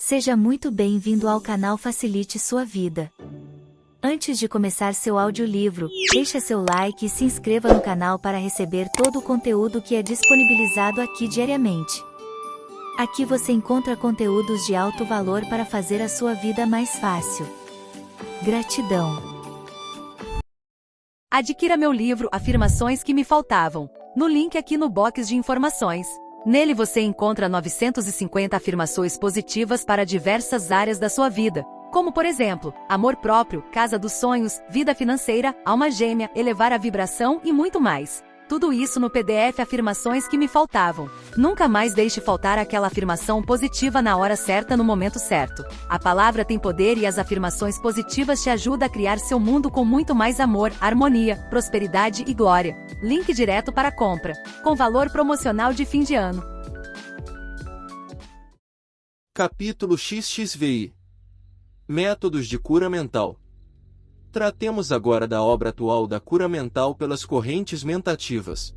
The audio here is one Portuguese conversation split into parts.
Seja muito bem-vindo ao canal Facilite Sua Vida. Antes de começar seu audiolivro, deixe seu like e se inscreva no canal para receber todo o conteúdo que é disponibilizado aqui diariamente. Aqui você encontra conteúdos de alto valor para fazer a sua vida mais fácil. Gratidão. Adquira meu livro Afirmações que me faltavam, no link aqui no box de informações. Nele você encontra 950 afirmações positivas para diversas áreas da sua vida, como por exemplo, amor próprio, casa dos sonhos, vida financeira, alma gêmea, elevar a vibração e muito mais. Tudo isso no PDF Afirmações que me faltavam. Nunca mais deixe faltar aquela afirmação positiva na hora certa no momento certo. A palavra tem poder e as afirmações positivas te ajudam a criar seu mundo com muito mais amor, harmonia, prosperidade e glória. Link direto para compra, com valor promocional de fim de ano. Capítulo XXVI. Métodos de cura mental. Tratemos agora da obra atual da cura mental pelas correntes mentativas.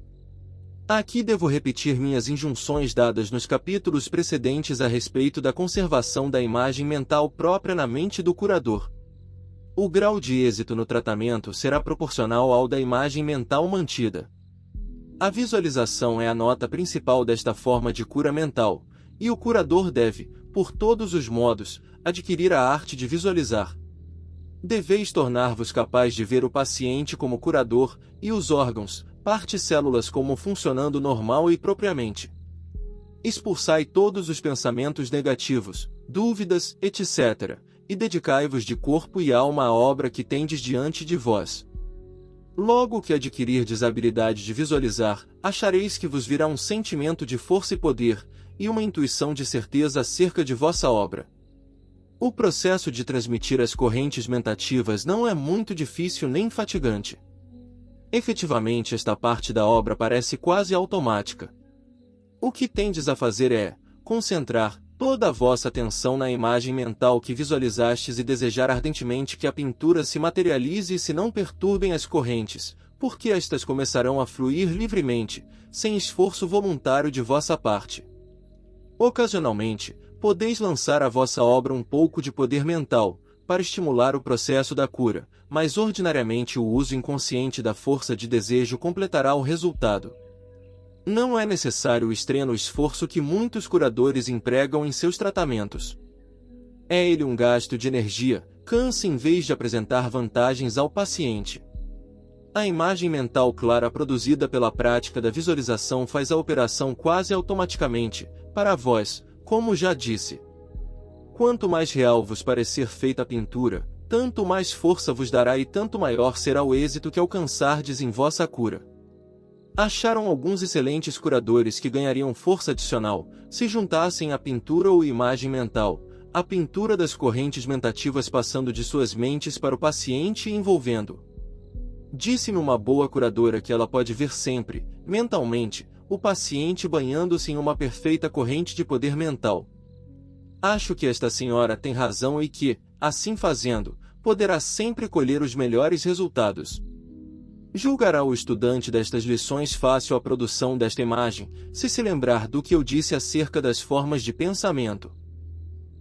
Aqui devo repetir minhas injunções dadas nos capítulos precedentes a respeito da conservação da imagem mental própria na mente do curador. O grau de êxito no tratamento será proporcional ao da imagem mental mantida. A visualização é a nota principal desta forma de cura mental, e o curador deve, por todos os modos, adquirir a arte de visualizar. Deveis tornar-vos capaz de ver o paciente como curador, e os órgãos, partes células como funcionando normal e propriamente. Expulsai todos os pensamentos negativos, dúvidas, etc., e dedicai-vos de corpo e alma à obra que tendes diante de vós. Logo que adquirirdes a habilidade de visualizar, achareis que vos virá um sentimento de força e poder, e uma intuição de certeza acerca de vossa obra. O processo de transmitir as correntes mentativas não é muito difícil nem fatigante. Efetivamente, esta parte da obra parece quase automática. O que tendes a fazer é concentrar toda a vossa atenção na imagem mental que visualizastes e desejar ardentemente que a pintura se materialize e se não perturbem as correntes, porque estas começarão a fluir livremente, sem esforço voluntário de vossa parte. Ocasionalmente, podeis lançar à vossa obra um pouco de poder mental, para estimular o processo da cura, mas ordinariamente o uso inconsciente da força de desejo completará o resultado. Não é necessário o extremo esforço que muitos curadores empregam em seus tratamentos. É ele um gasto de energia, cansa em vez de apresentar vantagens ao paciente. A imagem mental clara produzida pela prática da visualização faz a operação quase automaticamente, para vós, como já disse. Quanto mais real vos parecer feita a pintura, tanto mais força vos dará e tanto maior será o êxito que alcançardes em vossa cura. Acharam alguns excelentes curadores que ganhariam força adicional, se juntassem à pintura ou imagem mental, a pintura das correntes mentativas passando de suas mentes para o paciente e envolvendo. Disse-me uma boa curadora que ela pode ver sempre, mentalmente, o paciente banhando-se em uma perfeita corrente de poder mental. Acho que esta senhora tem razão e que, assim fazendo, poderá sempre colher os melhores resultados. Julgará o estudante destas lições fácil a produção desta imagem, se lembrar do que eu disse acerca das formas de pensamento.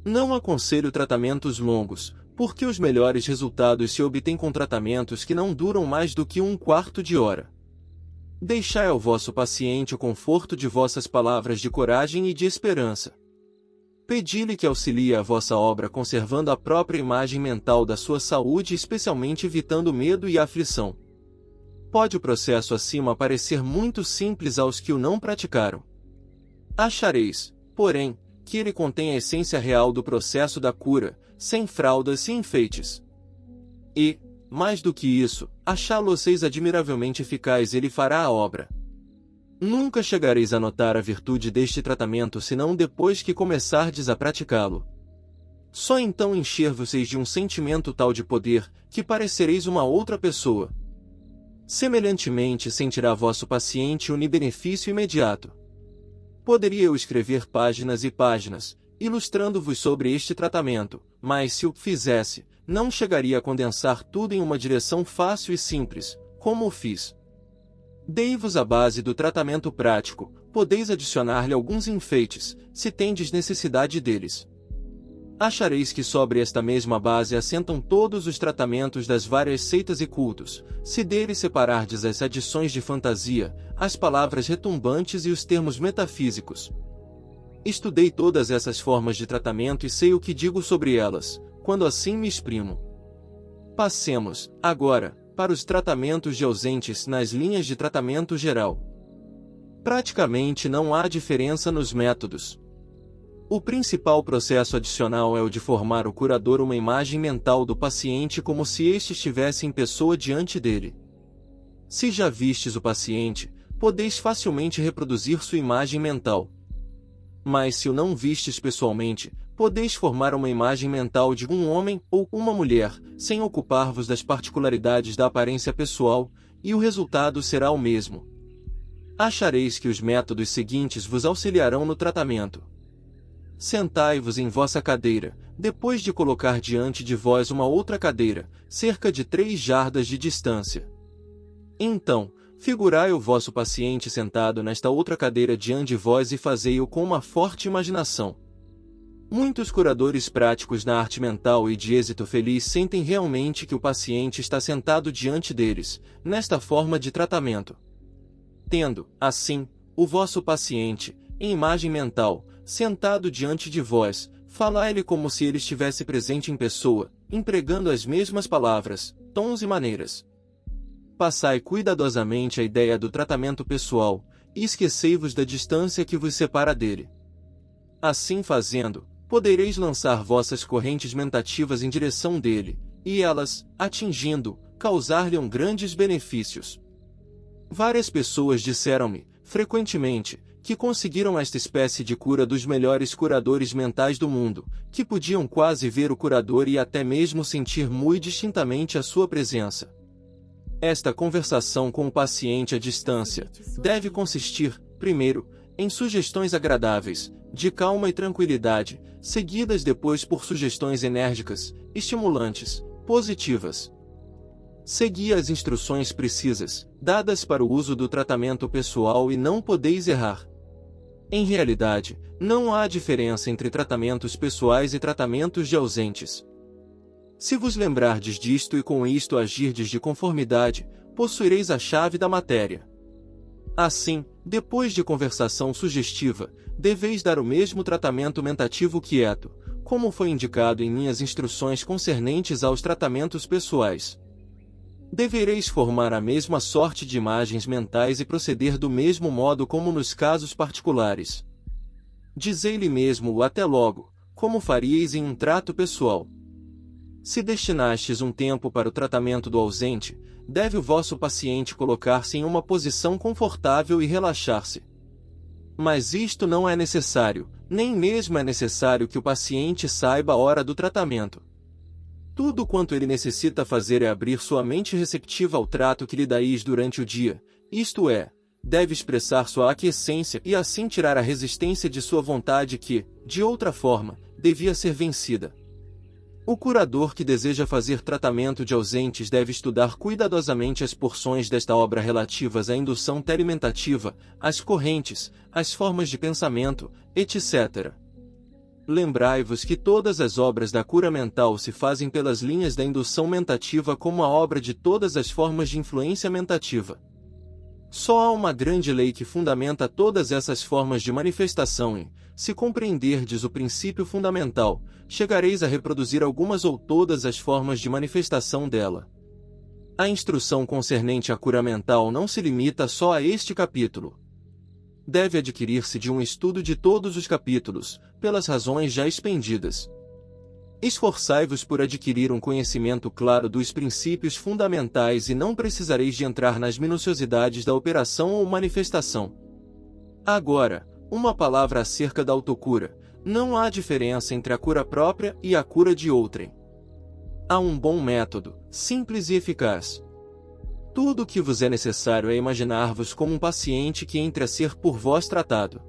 Não aconselho tratamentos longos, porque os melhores resultados se obtêm com tratamentos que não duram mais do que 1/4 de hora. Deixai ao vosso paciente o conforto de vossas palavras de coragem e de esperança. Pedi-lhe que auxilie a vossa obra conservando a própria imagem mental da sua saúde, especialmente evitando o medo e a aflição. Pode o processo acima parecer muito simples aos que o não praticaram. Achareis, porém, que ele contém a essência real do processo da cura, sem fraldas e enfeites. E, mais do que isso, achá-lo-seis admiravelmente eficaz, ele fará a obra. Nunca chegareis a notar a virtude deste tratamento senão depois que começardes a praticá-lo. Só então encher-vos-eis de um sentimento tal de poder, que parecereis uma outra pessoa. Semelhantemente sentirá vosso paciente um benefício imediato. Poderia eu escrever páginas e páginas, ilustrando-vos sobre este tratamento, mas se o fizesse, não chegaria a condensar tudo em uma direção fácil e simples, como o fiz. Dei-vos a base do tratamento prático, podeis adicionar-lhe alguns enfeites, se tendes necessidade deles. Achareis que sobre esta mesma base assentam todos os tratamentos das várias seitas e cultos, se dele separardes as adições de fantasia, as palavras retumbantes e os termos metafísicos. Estudei todas essas formas de tratamento e sei o que digo sobre elas, quando assim me exprimo. Passemos, agora, para os tratamentos de ausentes nas linhas de tratamento geral. Praticamente não há diferença nos métodos. O principal processo adicional é o de formar o curador uma imagem mental do paciente como se este estivesse em pessoa diante dele. Se já vistes o paciente, podeis facilmente reproduzir sua imagem mental. Mas se o não vistes pessoalmente, podeis formar uma imagem mental de um homem ou uma mulher, sem ocupar-vos das particularidades da aparência pessoal, e o resultado será o mesmo. Achareis que os métodos seguintes vos auxiliarão no tratamento. Sentai-vos em vossa cadeira, depois de colocar diante de vós uma outra cadeira, cerca de 3 jardas de distância. Então, figurai o vosso paciente sentado nesta outra cadeira diante de vós e fazei-o com uma forte imaginação. Muitos curadores práticos na arte mental e de êxito feliz sentem realmente que o paciente está sentado diante deles, nesta forma de tratamento. Tendo, assim, o vosso paciente, em imagem mental, sentado diante de vós, falai-lhe como se ele estivesse presente em pessoa, empregando as mesmas palavras, tons e maneiras. Passai cuidadosamente a ideia do tratamento pessoal, e esquecei-vos da distância que vos separa dele. Assim fazendo, podereis lançar vossas correntes mentativas em direção dele, e elas, atingindo, causar-lhe grandes benefícios. Várias pessoas disseram-me, frequentemente, que conseguiram esta espécie de cura dos melhores curadores mentais do mundo, que podiam quase ver o curador e até mesmo sentir muito distintamente a sua presença. Esta conversação com o paciente à distância deve consistir, primeiro, em sugestões agradáveis, de calma e tranquilidade, seguidas depois por sugestões enérgicas, estimulantes, positivas. Segui as instruções precisas, dadas para o uso do tratamento pessoal e não podeis errar. Em realidade, não há diferença entre tratamentos pessoais e tratamentos de ausentes. Se vos lembrardes disto e com isto agirdes de conformidade, possuireis a chave da matéria. Assim, depois de conversação sugestiva, deveis dar o mesmo tratamento mentativo quieto, como foi indicado em minhas instruções concernentes aos tratamentos pessoais. Devereis formar a mesma sorte de imagens mentais e proceder do mesmo modo como nos casos particulares. Dizei-lhe mesmo o até logo, como faríeis em um trato pessoal. Se destinastes um tempo para o tratamento do ausente, deve o vosso paciente colocar-se em uma posição confortável e relaxar-se. Mas isto não é necessário, nem mesmo é necessário que o paciente saiba a hora do tratamento. Tudo quanto ele necessita fazer é abrir sua mente receptiva ao trato que lhe dais durante o dia, isto é, deve expressar sua aquiescência e assim tirar a resistência de sua vontade que, de outra forma, devia ser vencida. O curador que deseja fazer tratamento de ausentes deve estudar cuidadosamente as porções desta obra relativas à indução telementativa, as correntes, as formas de pensamento, etc. Lembrai-vos que todas as obras da cura mental se fazem pelas linhas da indução mentativa como a obra de todas as formas de influência mentativa. Só há uma grande lei que fundamenta todas essas formas de manifestação e, se compreenderdes o princípio fundamental, chegareis a reproduzir algumas ou todas as formas de manifestação dela. A instrução concernente à cura mental não se limita só a este capítulo. Deve adquirir-se de um estudo de todos os capítulos, pelas razões já expendidas. Esforçai-vos por adquirir um conhecimento claro dos princípios fundamentais e não precisareis de entrar nas minuciosidades da operação ou manifestação. Agora, uma palavra acerca da autocura. Não há diferença entre a cura própria e a cura de outrem. Há um bom método, simples e eficaz. Tudo o que vos é necessário é imaginar-vos como um paciente que entre a ser por vós tratado.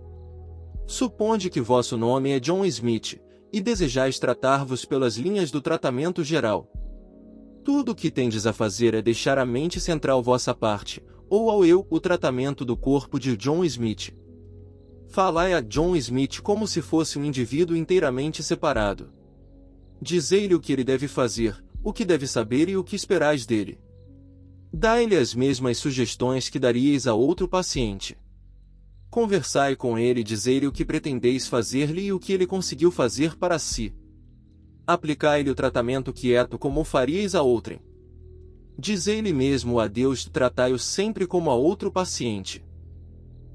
Suponde que vosso nome é John Smith, e desejais tratar-vos pelas linhas do tratamento geral. Tudo o que tendes a fazer é deixar a mente central vossa parte, ou ao eu, o tratamento do corpo de John Smith. Falai a John Smith como se fosse um indivíduo inteiramente separado. Dizei-lhe o que ele deve fazer, o que deve saber e o que esperais dele. Dai-lhe as mesmas sugestões que daríeis a outro paciente. Conversai com ele e dizei-lhe o que pretendeis fazer-lhe e o que ele conseguiu fazer para si. Aplicai-lhe o tratamento quieto como o faríeis a outrem. Dizei-lhe mesmo o adeus e tratai-o sempre como a outro paciente.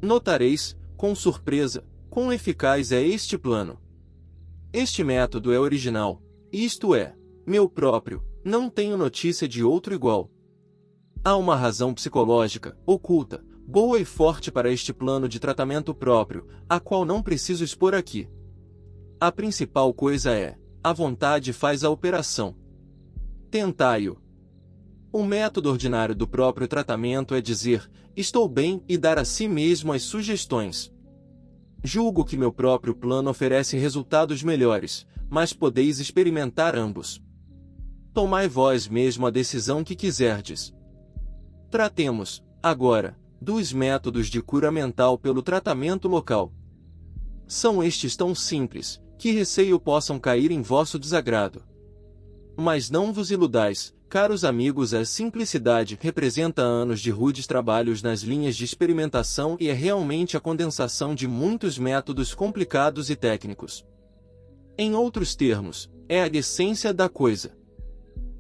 Notareis, com surpresa, quão eficaz é este plano. Este método é original, isto é, meu próprio, não tenho notícia de outro igual. Há uma razão psicológica, oculta, boa e forte para este plano de tratamento próprio, a qual não preciso expor aqui. A principal coisa é, a vontade faz a operação. Tentai-o. O método ordinário do próprio tratamento é dizer, estou bem e dar a si mesmo as sugestões. Julgo que meu próprio plano oferece resultados melhores, mas podeis experimentar ambos. Tomai vós mesmo a decisão que quiserdes. Tratemos, agora, dos métodos de cura mental pelo tratamento local. São estes tão simples, que receio possam cair em vosso desagrado. Mas não vos iludais, caros amigos, a simplicidade representa anos de rudes trabalhos nas linhas de experimentação e é realmente a condensação de muitos métodos complicados e técnicos. Em outros termos, é a essência da coisa.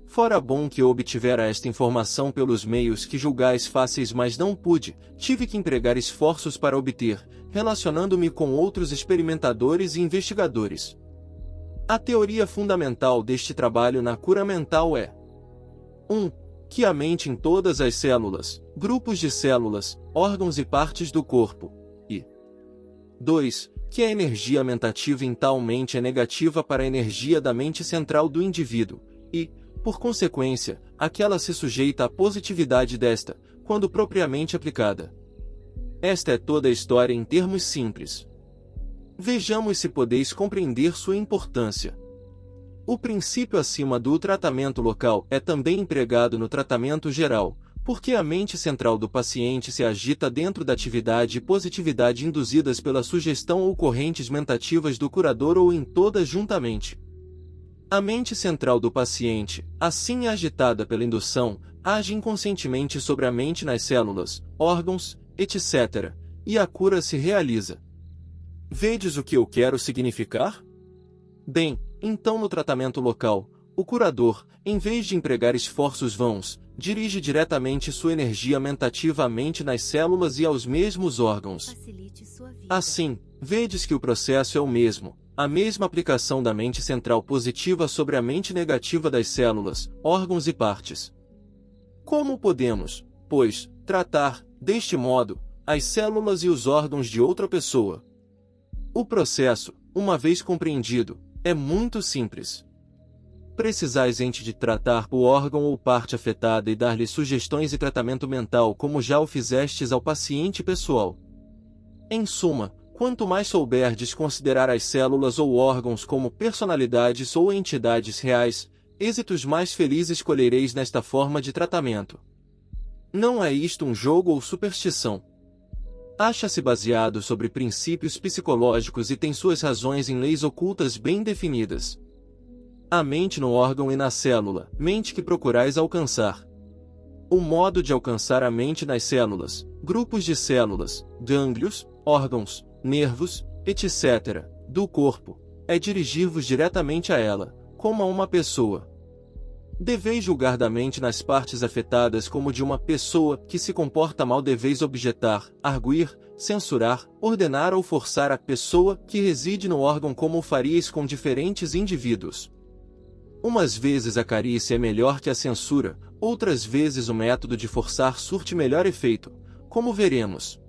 Fora bom que eu obtivera esta informação pelos meios que julgais fáceis, mas não pude, tive que empregar esforços para obter, relacionando-me com outros experimentadores e investigadores. A teoria fundamental deste trabalho na cura mental é 1. Que a mente em todas as células, grupos de células, órgãos e partes do corpo, e 2. Que a energia mentativa em tal mente é negativa para a energia da mente central do indivíduo, e, por consequência, aquela se sujeita à positividade desta, quando propriamente aplicada. Esta é toda a história em termos simples. Vejamos se podeis compreender sua importância. O princípio acima do tratamento local é também empregado no tratamento geral, porque a mente central do paciente se agita dentro da atividade e positividade induzidas pela sugestão ou correntes mentativas do curador ou em todas juntamente. A mente central do paciente, assim agitada pela indução, age inconscientemente sobre a mente nas células, órgãos, etc., e a cura se realiza. Vedes o que eu quero significar? Bem, então no tratamento local, o curador, em vez de empregar esforços vãos, dirige diretamente sua energia mentativa à mente nas células e aos mesmos órgãos. Assim, vedes que o processo é o mesmo. A mesma aplicação da mente central positiva sobre a mente negativa das células, órgãos e partes. Como podemos, pois, tratar, deste modo, as células e os órgãos de outra pessoa? O processo, uma vez compreendido, é muito simples. Precisais antes de tratar o órgão ou parte afetada e dar-lhe sugestões e tratamento mental como já o fizestes ao paciente pessoal. Em suma, quanto mais souberdes considerar as células ou órgãos como personalidades ou entidades reais, êxitos mais felizes colhereis nesta forma de tratamento. Não é isto um jogo ou superstição. Acha-se baseado sobre princípios psicológicos e tem suas razões em leis ocultas bem definidas. A mente no órgão e na célula, mente que procurais alcançar. O modo de alcançar a mente nas células, grupos de células, gânglios, órgãos, nervos, etc., do corpo, é dirigir-vos diretamente a ela, como a uma pessoa. Deveis julgar da mente nas partes afetadas como de uma pessoa que se comporta mal. Deveis objetar, arguir, censurar, ordenar ou forçar a pessoa que reside no órgão como o faríeis com diferentes indivíduos. Umas vezes a carícia é melhor que a censura, outras vezes o método de forçar surte melhor efeito, como veremos.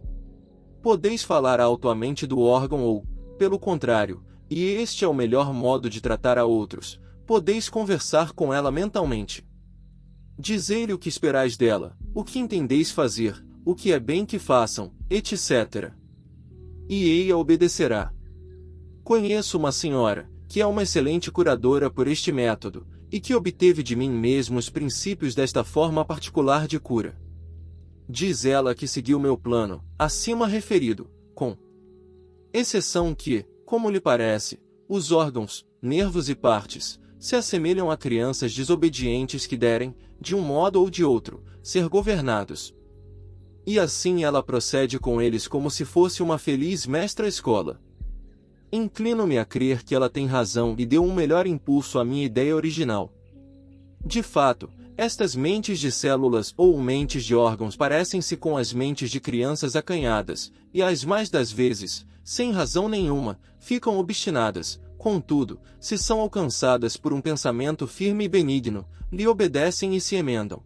Podeis falar alto à mente do órgão ou, pelo contrário, e este é o melhor modo de tratar a outros, podeis conversar com ela mentalmente. Dizei-lhe o que esperais dela, o que entendeis fazer, o que é bem que façam, etc. E ela obedecerá. Conheço uma senhora, que é uma excelente curadora por este método, e que obteve de mim mesmo os princípios desta forma particular de cura. Diz ela que seguiu meu plano, acima referido, com exceção que, como lhe parece, os órgãos, nervos e partes, se assemelham a crianças desobedientes que derem, de um modo ou de outro, ser governados. E assim ela procede com eles como se fosse uma feliz mestra-escola. Inclino-me a crer que ela tem razão e deu um melhor impulso à minha ideia original. De fato, estas mentes de células ou mentes de órgãos parecem-se com as mentes de crianças acanhadas, e as mais das vezes, sem razão nenhuma, ficam obstinadas. Contudo, se são alcançadas por um pensamento firme e benigno, lhe obedecem e se emendam.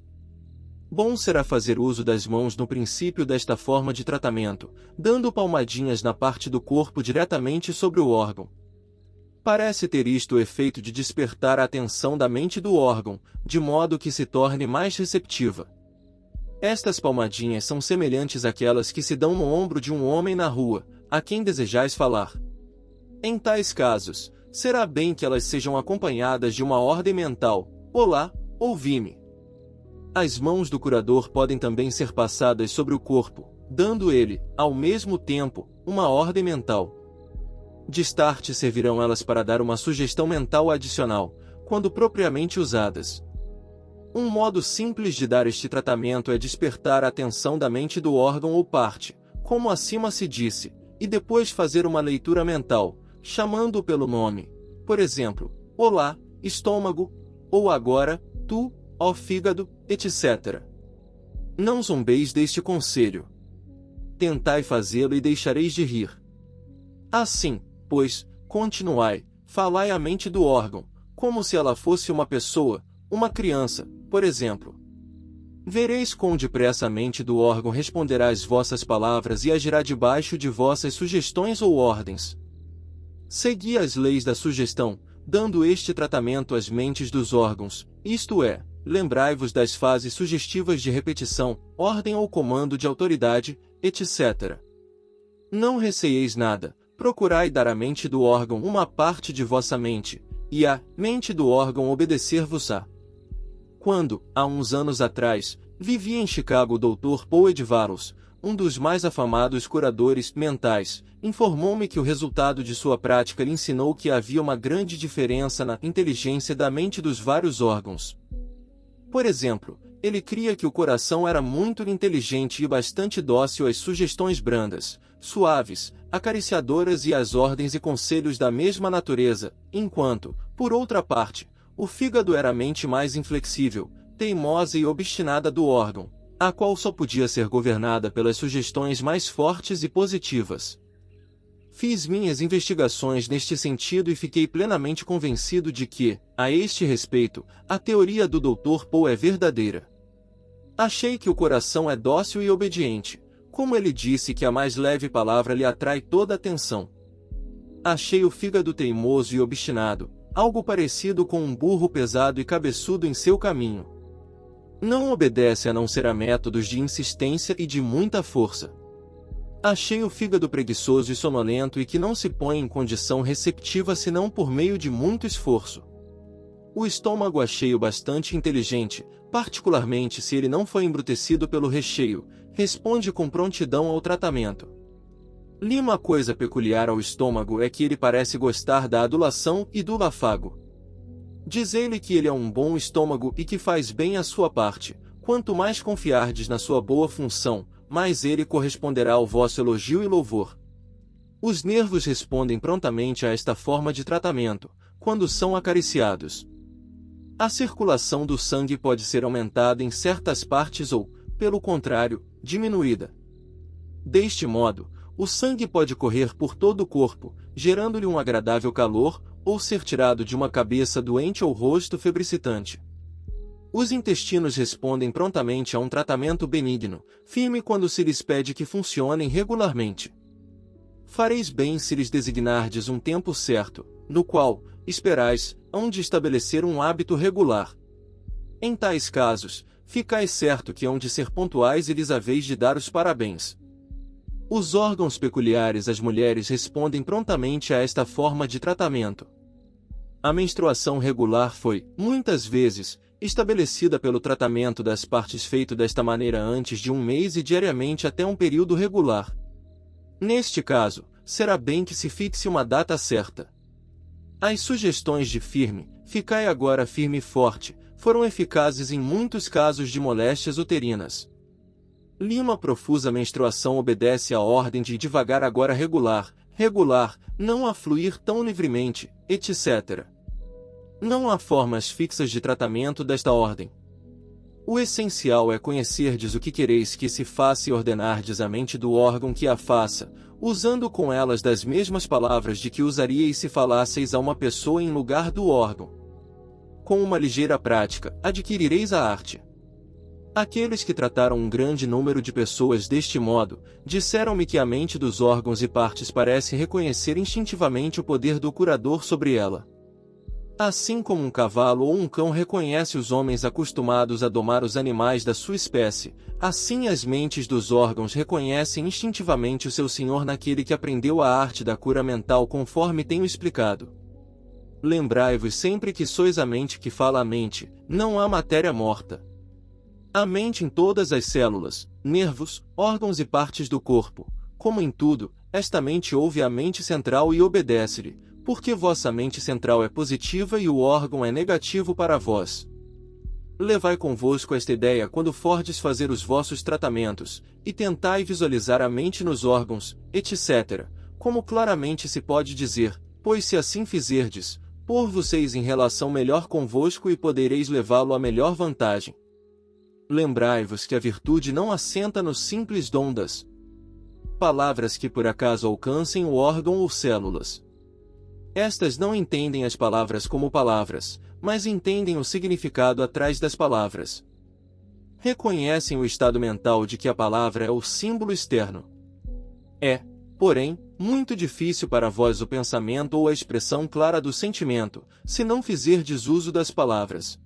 Bom será fazer uso das mãos no princípio desta forma de tratamento, dando palmadinhas na parte do corpo diretamente sobre o órgão. Parece ter isto o efeito de despertar a atenção da mente do órgão, de modo que se torne mais receptiva. Estas palmadinhas são semelhantes àquelas que se dão no ombro de um homem na rua, a quem desejais falar. Em tais casos, será bem que elas sejam acompanhadas de uma ordem mental: olá, ouvi-me. As mãos do curador podem também ser passadas sobre o corpo, dando ele, ao mesmo tempo, uma ordem mental. De start servirão elas para dar uma sugestão mental adicional, quando propriamente usadas. Um modo simples de dar este tratamento é despertar a atenção da mente do órgão ou parte, como acima se disse, e depois fazer uma leitura mental, chamando-o pelo nome. Por exemplo, olá, estômago, ou agora, tu, ó fígado, etc. Não zombeis deste conselho. Tentai fazê-lo e deixareis de rir. Assim, pois, continuai, falai à mente do órgão, como se ela fosse uma pessoa, uma criança, por exemplo. Vereis quão depressa a mente do órgão responderá às vossas palavras e agirá debaixo de vossas sugestões ou ordens. Segui as leis da sugestão, dando este tratamento às mentes dos órgãos, isto é, lembrai-vos das fases sugestivas de repetição, ordem ou comando de autoridade, etc. Não receieis nada, procurai dar à mente do órgão uma parte de vossa mente, e a mente do órgão obedecer-vos-á. Quando, há uns anos atrás, vivia em Chicago o Dr. Paul Edwards, um dos mais afamados curadores mentais, informou-me que o resultado de sua prática lhe ensinou que havia uma grande diferença na inteligência da mente dos vários órgãos. Por exemplo, ele cria que o coração era muito inteligente e bastante dócil às sugestões brandas, suaves, acariciadoras e às ordens e conselhos da mesma natureza, enquanto, por outra parte, o fígado era a mente mais inflexível, teimosa e obstinada do órgão, a qual só podia ser governada pelas sugestões mais fortes e positivas. Fiz minhas investigações neste sentido e fiquei plenamente convencido de que, a este respeito, a teoria do Dr. Paul é verdadeira. Achei que o coração é dócil e obediente, como ele disse que a mais leve palavra lhe atrai toda a atenção. Achei o fígado teimoso e obstinado, algo parecido com um burro pesado e cabeçudo em seu caminho. Não obedece a não ser a métodos de insistência e de muita força. Achei o fígado preguiçoso e sonolento e que não se põe em condição receptiva senão por meio de muito esforço. O estômago achei-o bastante inteligente, particularmente se ele não foi embrutecido pelo recheio, responde com prontidão ao tratamento. Li uma coisa peculiar ao estômago é que ele parece gostar da adulação e do afago. Diz ele que ele é um bom estômago e que faz bem a sua parte. Quanto mais confiardes na sua boa função, mais ele corresponderá ao vosso elogio e louvor. Os nervos respondem prontamente a esta forma de tratamento, quando são acariciados. A circulação do sangue pode ser aumentada em certas partes ou, pelo contrário, diminuída. Deste modo, o sangue pode correr por todo o corpo, gerando-lhe um agradável calor, ou ser tirado de uma cabeça doente ou rosto febricitante. Os intestinos respondem prontamente a um tratamento benigno, firme quando se lhes pede que funcionem regularmente. Fareis bem se lhes designardes um tempo certo, no qual, esperais, hão de estabelecer um hábito regular. Em tais casos, ficais certo que hão de ser pontuais e lhes haveis de dar os parabéns. Os órgãos peculiares às mulheres respondem prontamente a esta forma de tratamento. A menstruação regular foi, muitas vezes, estabelecida pelo tratamento das partes feito desta maneira antes de um mês e diariamente até um período regular. Neste caso, será bem que se fixe uma data certa. As sugestões de firme, ficai agora firme e forte, foram eficazes em muitos casos de moléstias uterinas. Lima profusa menstruação obedece à ordem de devagar agora regular, não a fluir tão livremente, etc. Não há formas fixas de tratamento desta ordem. O essencial é conhecerdes o que quereis que se faça e ordenardes a mente do órgão que a faça, usando com elas das mesmas palavras de que usaríeis se falasseis a uma pessoa em lugar do órgão. Com uma ligeira prática, adquirireis a arte. Aqueles que trataram um grande número de pessoas deste modo, disseram-me que a mente dos órgãos e partes parece reconhecer instintivamente o poder do curador sobre ela. Assim como um cavalo ou um cão reconhece os homens acostumados a domar os animais da sua espécie, assim as mentes dos órgãos reconhecem instintivamente o seu senhor naquele que aprendeu a arte da cura mental conforme tenho explicado. Lembrai-vos sempre que sois a mente que fala a mente, não há matéria morta. A mente em todas as células, nervos, órgãos e partes do corpo, como em tudo, esta mente ouve a mente central e obedece-lhe, porque vossa mente central é positiva e o órgão é negativo para vós. Levai convosco esta ideia quando fordes fazer os vossos tratamentos, e tentai visualizar a mente nos órgãos, etc., como claramente se pode dizer, pois se assim fizerdes, pôr-vos-eis em relação melhor convosco e podereis levá-lo a melhor vantagem. Lembrai-vos que a virtude não assenta no simples dom das palavras que por acaso alcancem o órgão ou células. Estas não entendem as palavras como palavras, mas entendem o significado atrás das palavras. Reconhecem o estado mental de que a palavra é o símbolo externo. É, porém, muito difícil para vós o pensamento ou a expressão clara do sentimento, se não fizerdes uso das palavras.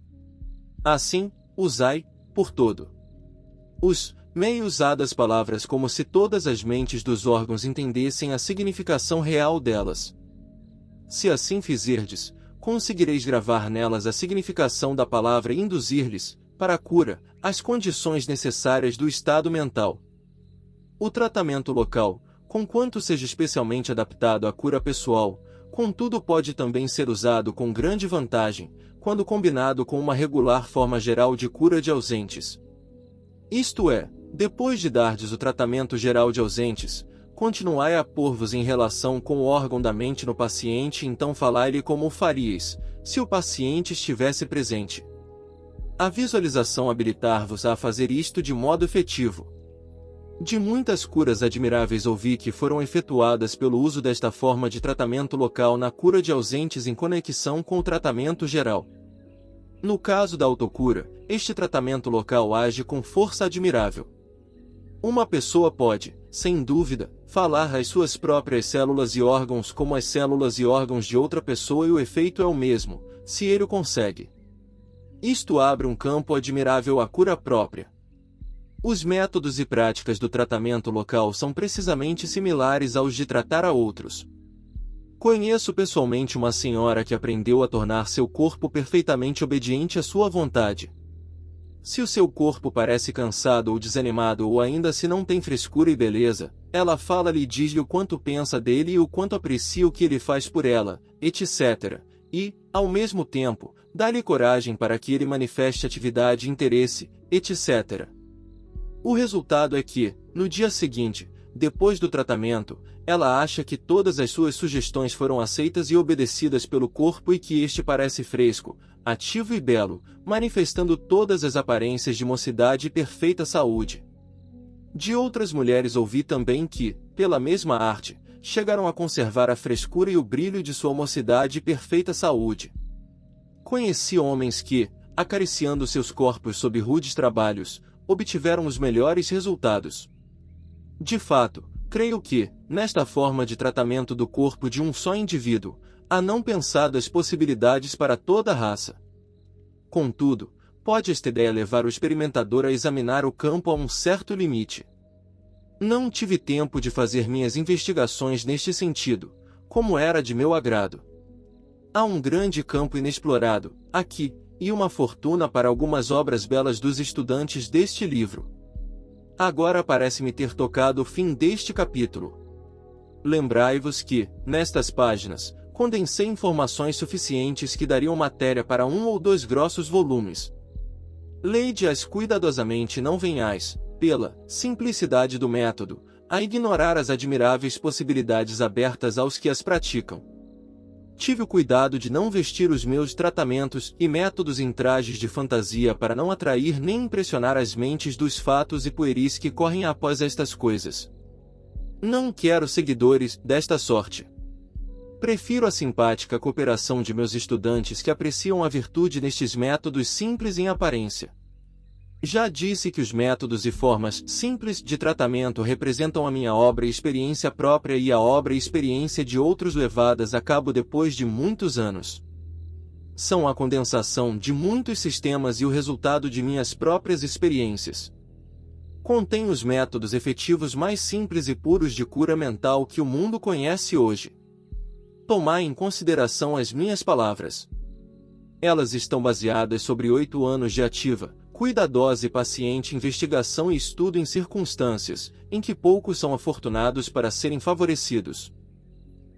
Assim, usai, por todo os meios usadas palavras como se todas as mentes dos órgãos entendessem a significação real delas. Se assim fizerdes, conseguireis gravar nelas a significação da palavra e induzir-lhes, para a cura, as condições necessárias do estado mental. O tratamento local, conquanto seja especialmente adaptado à cura pessoal, contudo pode também ser usado com grande vantagem, quando combinado com uma regular forma geral de cura de ausentes. Isto é, depois de dardes o tratamento geral de ausentes, continuai a pôr-vos em relação com o órgão da mente no paciente e então falai-lhe como o faríeis, se o paciente estivesse presente. A visualização habilitar-vos a fazer isto de modo efetivo. De muitas curas admiráveis ouvi que foram efetuadas pelo uso desta forma de tratamento local na cura de ausentes em conexão com o tratamento geral. No caso da autocura, este tratamento local age com força admirável. Uma pessoa pode, sem dúvida, falar às suas próprias células e órgãos como as células e órgãos de outra pessoa e o efeito é o mesmo, se ele o consegue. Isto abre um campo admirável à cura própria. Os métodos e práticas do tratamento local são precisamente similares aos de tratar a outros. Conheço pessoalmente uma senhora que aprendeu a tornar seu corpo perfeitamente obediente à sua vontade. Se o seu corpo parece cansado ou desanimado ou ainda se não tem frescura e beleza, ela fala-lhe e diz-lhe o quanto pensa dele e o quanto aprecia o que ele faz por ela, etc. E, ao mesmo tempo, dá-lhe coragem para que ele manifeste atividade e interesse, etc. O resultado é que, no dia seguinte, depois do tratamento, ela acha que todas as suas sugestões foram aceitas e obedecidas pelo corpo e que este parece fresco, ativo e belo, manifestando todas as aparências de mocidade e perfeita saúde. De outras mulheres ouvi também que, pela mesma arte, chegaram a conservar a frescura e o brilho de sua mocidade e perfeita saúde. Conheci homens que, acariciando seus corpos sob rudes trabalhos, obtiveram os melhores resultados. De fato, creio que, nesta forma de tratamento do corpo de um só indivíduo, há não pensadas possibilidades para toda a raça. Contudo, pode esta ideia levar o experimentador a examinar o campo a um certo limite. Não tive tempo de fazer minhas investigações neste sentido, como era de meu agrado. Há um grande campo inexplorado, aqui, e uma fortuna para algumas obras belas dos estudantes deste livro. Agora parece-me ter tocado o fim deste capítulo. Lembrai-vos que, nestas páginas, Condensei informações suficientes que dariam matéria para 1 ou 2 grossos volumes. Leide-as cuidadosamente e não venhais, pela simplicidade do método, a ignorar as admiráveis possibilidades abertas aos que as praticam. Tive o cuidado de não vestir os meus tratamentos e métodos em trajes de fantasia para não atrair nem impressionar as mentes dos fatos e pueris que correm após estas coisas. Não quero seguidores desta sorte. Prefiro a simpática cooperação de meus estudantes que apreciam a virtude nestes métodos simples em aparência. Já disse que os métodos e formas simples de tratamento representam a minha obra e experiência própria e a obra e experiência de outros levadas a cabo depois de muitos anos. São a condensação de muitos sistemas e o resultado de minhas próprias experiências. Contém os métodos efetivos mais simples e puros de cura mental que o mundo conhece hoje. Tomai em consideração as minhas palavras. Elas estão baseadas sobre 8 anos de ativa, cuidadosa e paciente investigação e estudo em circunstâncias, em que poucos são afortunados para serem favorecidos.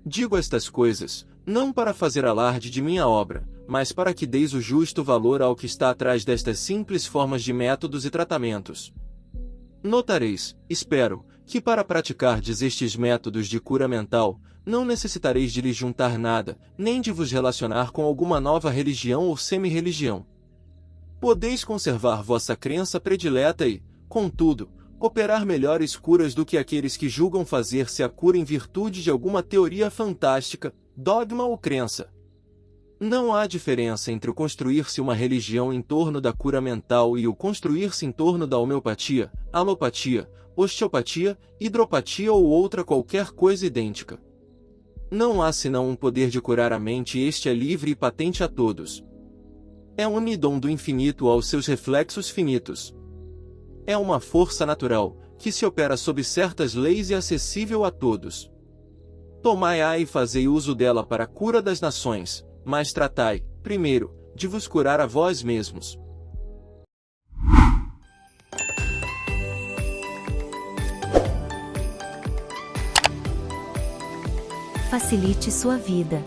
Digo estas coisas, não para fazer alarde de minha obra, mas para que deis o justo valor ao que está atrás destas simples formas de métodos e tratamentos. Notareis, espero, que para praticardes estes métodos de cura mental, não necessitareis de lhes juntar nada, nem de vos relacionar com alguma nova religião ou semi-religião. Podeis conservar vossa crença predileta e, contudo, operar melhores curas do que aqueles que julgam fazer-se a cura em virtude de alguma teoria fantástica, dogma ou crença. Não há diferença entre o construir-se uma religião em torno da cura mental e o construir-se em torno da homeopatia, alopatia, osteopatia, hidropatia ou outra qualquer coisa idêntica. Não há senão um poder de curar a mente e este é livre e patente a todos. É um unidom do infinito aos seus reflexos finitos. É uma força natural, que se opera sob certas leis e acessível a todos. Tomai-a e fazei uso dela para a cura das nações, mas tratai, primeiro, de vos curar a vós mesmos. Facilite sua vida.